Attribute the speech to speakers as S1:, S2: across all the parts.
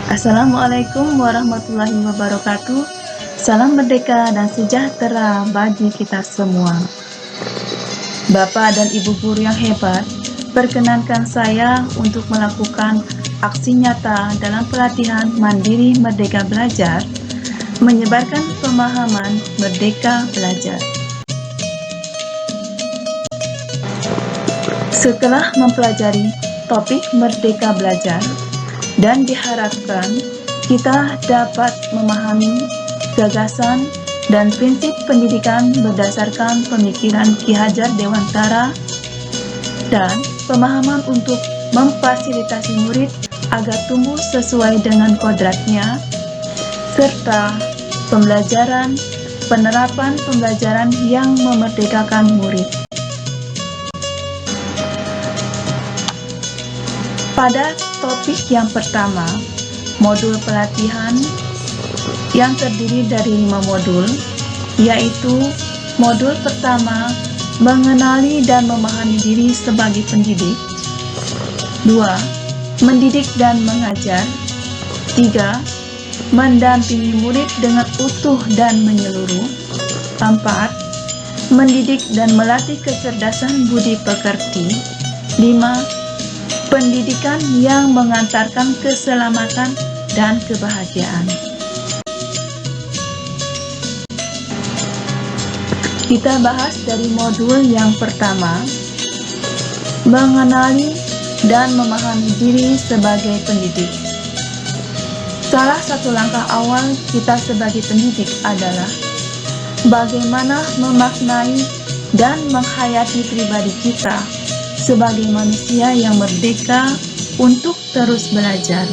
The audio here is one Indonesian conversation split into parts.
S1: Assalamualaikum warahmatullahi wabarakatuh. Salam merdeka dan sejahtera bagi kita semua. Bapak dan Ibu guru yang hebat, perkenankan saya untuk melakukan aksi nyata dalam pelatihan Mandiri Merdeka Belajar, menyebarkan pemahaman Merdeka Belajar. Setelah mempelajari topik Merdeka Belajar, dan diharapkan kita dapat memahami gagasan dan prinsip pendidikan berdasarkan pemikiran Ki Hajar Dewantara dan pemahaman untuk memfasilitasi murid agar tumbuh sesuai dengan kodratnya, serta penerapan pembelajaran yang memerdekakan murid. Pada topik yang pertama, modul pelatihan yang terdiri dari 5 modul, yaitu modul pertama, mengenali dan memahami diri sebagai pendidik. 2. Mendidik dan mengajar. 3. Mendampingi murid dengan utuh dan menyeluruh. 4. Mendidik dan melatih kecerdasan budi pekerti. 5. Pendidikan yang mengantarkan keselamatan dan kebahagiaan. Kita bahas dari modul yang pertama, mengenali dan memahami diri sebagai pendidik. Salah satu langkah awal kita sebagai pendidik adalah bagaimana memaknai dan menghayati pribadi kita sebagai manusia yang merdeka untuk terus belajar.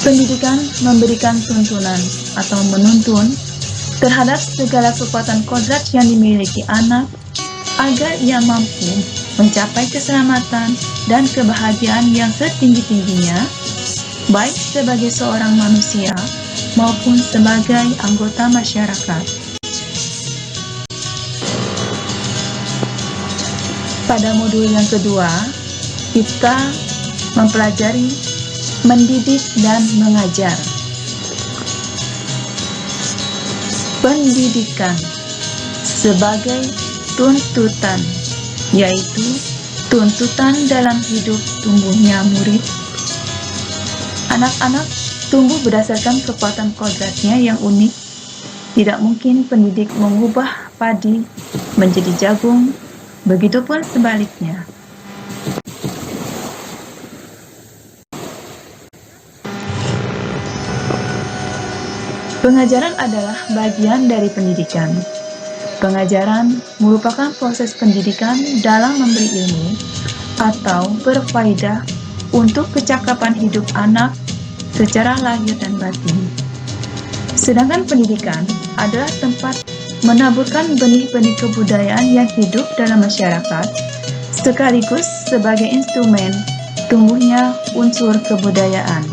S1: Pendidikan memberikan tuntunan atau menuntun terhadap segala kekuatan kodrat yang dimiliki anak agar ia mampu mencapai keselamatan dan kebahagiaan yang setinggi-tingginya, baik sebagai seorang manusia maupun sebagai anggota masyarakat. Pada modul yang kedua, kita mempelajari mendidik dan mengajar. Pendidikan sebagai tuntutan, yaitu tuntutan dalam hidup tumbuhnya murid. Anak-anak tumbuh berdasarkan kekuatan kodratnya yang unik. Tidak mungkin pendidik mengubah padi menjadi jagung, begitupun sebaliknya. Pengajaran adalah bagian dari pendidikan. Pengajaran merupakan proses pendidikan dalam memberi ilmu atau berfaedah untuk kecakapan hidup anak secara lahir dan batin. Sedangkan pendidikan adalah tempat menaburkan benih-benih kebudayaan yang hidup dalam masyarakat, sekaligus sebagai instrumen tumbuhnya unsur kebudayaan.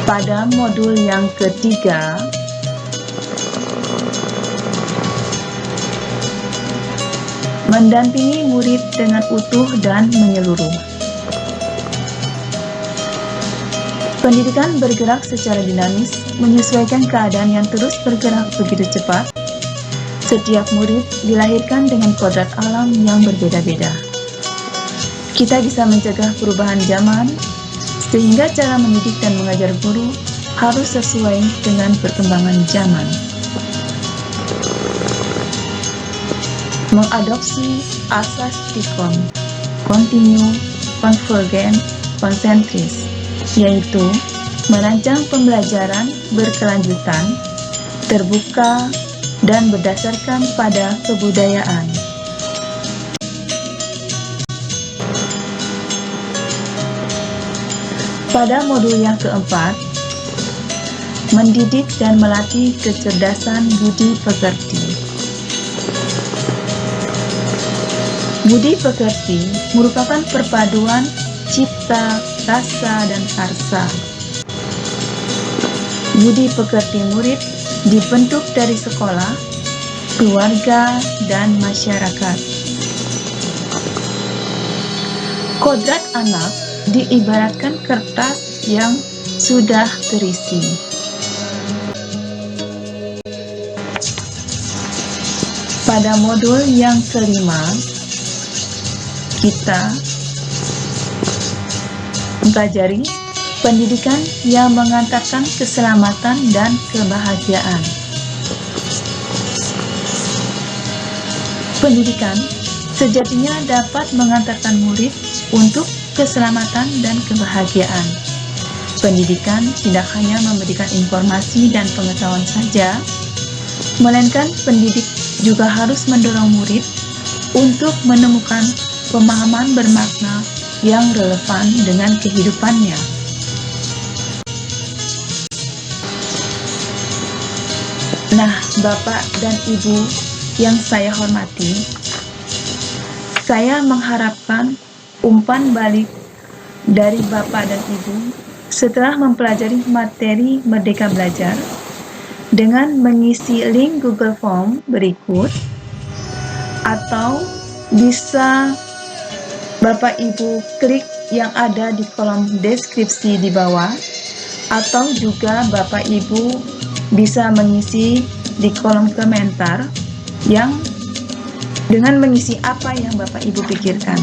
S1: Pada modul yang ketiga, mendampingi murid dengan utuh dan menyeluruh. Pendidikan bergerak secara dinamis, menyesuaikan keadaan yang terus bergerak begitu cepat. Setiap murid dilahirkan dengan kodrat alam yang berbeda-beda. Kita bisa mencegah perubahan zaman, sehingga cara mendidik dan mengajar guru harus sesuai dengan perkembangan zaman. Mengadopsi asas TIKON, Continue, Convergent, Konsentris, yaitu merancang pembelajaran berkelanjutan, terbuka, dan berdasarkan pada kebudayaan. Pada modul yang keempat, mendidik dan melatih kecerdasan budi pekerti. Budi pekerti merupakan perpaduan cipta, rasa, dan karsa. budi pekerti murid dibentuk dari sekolah, keluarga, dan masyarakat. Kodrat anak diibaratkan kertas yang sudah terisi. Pada modul yang kelima, kita mempelajari pendidikan yang mengantarkan keselamatan dan kebahagiaan. Pendidikan sejatinya dapat mengantarkan murid untuk keselamatan dan kebahagiaan. Pendidikan tidak hanya memberikan informasi dan pengetahuan saja, melainkan pendidik juga harus mendorong murid untuk menemukan pemahaman bermakna yang relevan dengan kehidupannya. Nah, Bapak dan Ibu yang saya hormati, saya mengharapkan umpan balik dari Bapak dan Ibu setelah mempelajari materi Merdeka Belajar dengan mengisi link Google Form berikut, atau bisa Bapak Ibu klik yang ada di kolom deskripsi di bawah, atau juga Bapak Ibu bisa mengisi di kolom komentar yang dengan mengisi apa yang Bapak Ibu pikirkan.